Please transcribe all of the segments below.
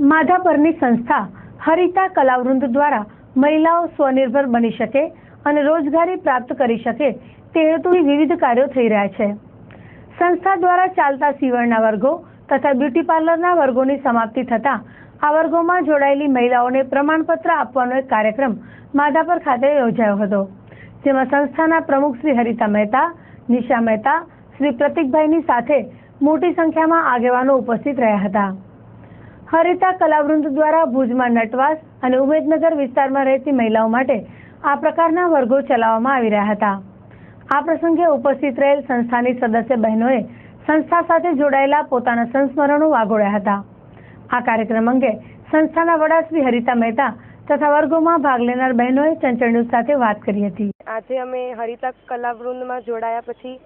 માધાપરની સંસ્થા હરિતા કલાવૃંદ દ્વારા મહિલાઓ સ્વનિર્ભર બની શકે અને રોજગારી પ્રાપ્ત કરી શકે તે હેતુથી વિવિધ કાર્યો થઈ રહ્યા છે. સંસ્થા દ્વારા ચાલતા સીવણના વર્ગો તથા બ્યુટી પાર્લરના વર્ગોની સમાપ્તિ થતાં આ વર્ગોમાં જોડાયેલી મહિલાઓને પ્રમાણપત્ર આપવાનો એક કાર્યક્રમ માધાપર ખાતે યોજાયો હતો, જેમાં સંસ્થાના પ્રમુખ શ્રી હરિતા મહેતા, નિશા મહેતા, શ્રી પ્રતિકભાઈની સાથે મોટી સંખ્યામાં આગેવાનો ઉપસ્થિત રહ્યા હતા. હરિતા કલાવૃંદ દ્વારા ભુજમાં નટવાસ અને ઉમેદનગર વિસ્તારમાં રહેતી મહિલાઓ માટે આ પ્રકારના વર્ગો ચલાવવામાં આવી રહ્યા હતા. આ પ્રસંગે ઉપસ્થિત રહેલ સંસ્થાની સદસ્ય બહેનોએ સંસ્થા સાથે જોડાયેલા પોતાના સંસ્મરણો વાગોળ્યા હતા. આ કાર્યક્રમ અંગે સંસ્થાના વડા શ્રી હરિતા મહેતા તથા વર્ગોમાં ભાગ લેનાર બહેનોએ ચંચળ ન્યૂઝ સાથે વાત કરી હતી. આજે અમે હરિતા કલાવૃંદમાં જોડાયા પછી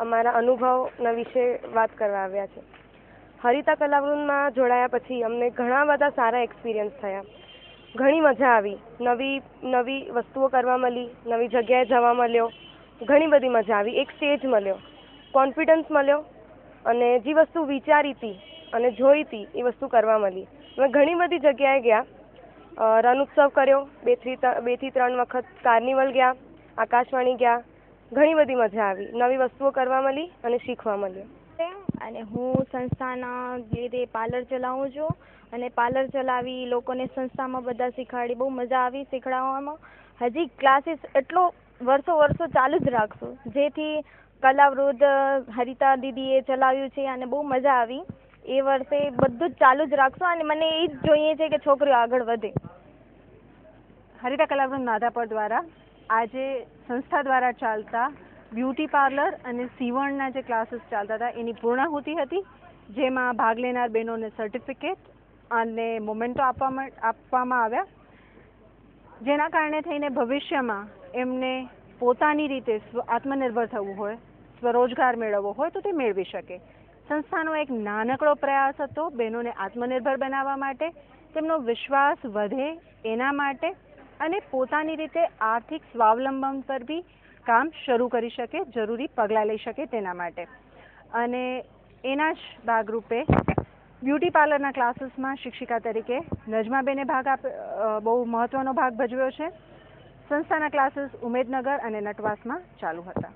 અમારા અનુભવના વિશે વાત કરવા આવ્યા છે. હરિતા કલાવૃંદમાં જોડાયા પછી અમને ઘણા બધા સારા એક્સપિરિયન્સ થયા. ઘણી મજા આવી, નવી વસ્તુઓ કરવા મળી, નવી જગ્યાએ જવા મળ્યો, ઘણી બધી મજા આવી. એક સ્ટેજ મળ્યો, કોન્ફિડન્સ મળ્યો અને જે વસ્તુ વિચારી હતી અને જોઈ હતી એ વસ્તુ કરવા મળી. અમે ઘણી બધી જગ્યાએ ગયા, રણોત્સવ કર્યો, 2 થી 3 વખત કાર્નિવલ ગયા, આકાશવાણી ગયા, ઘણી બધી મજા આવી, નવી વસ્તુઓ કરવા મળી અને શીખવા મળ્યું. અને હું સંસ્થાના લીધે પાર્લર ચલાવું છું અને પાર્લર ચલાવી લોકોને સંસ્થામાં બધા શીખવાડી, બહુ મજા આવી શીખવાડવામાં. હજી ક્લાસીસ એટલો વર્ષો ચાલુ જ રાખશું, જેથી કલાવૃંદ હરિતા દીદીએ ચલાવ્યું છે અને બહુ મજા આવી. એ વર્ષે બધું જ ચાલુ જ રાખશું અને મને એ જ જોઈએ છે કે છોકરીઓ આગળ વધે. હરિતા કલાવૃંદ માધાપર દ્વારા આજે સંસ્થા દ્વારા ચાલતા બ્યુટી પાર્લર અને સીવણના જે ક્લાસીસ ચાલતા હતા એની પૂર્ણાહુતિ હતી, જેમાં ભાગ લેનાર બહેનોને સર્ટિફિકેટ અને મોમેન્ટો આપવામાં આવ્યા, જેના કારણે થઈને ભવિષ્યમાં એમને પોતાની રીતે આત્મનિર્ભર થવું હોય, સ્વરોજગાર મેળવવો હોય તો તે મેળવી શકે. સંસ્થાનો એક નાનકડો પ્રયાસ હતો બહેનોને આત્મનિર્ભર બનાવવા માટે, તેમનો વિશ્વાસ વધે એના માટે અને પોતાની રીતે આર્થિક સ્વાવલંબન પર બી કામ શરૂ કરી શકે, જરૂરી પગલાં લઈ શકે તેના માટે. અને એના જ ભાગરૂપે બ્યુટી પાર્લરના ક્લાસીસમાં શિક્ષિકા તરીકે નજમાબેને બહુ મહત્ત્વનો ભાગ ભજવ્યો છે. સંસ્થાના ક્લાસીસ ઉમેદનગર અને નટવાસમાં ચાલુ હતા.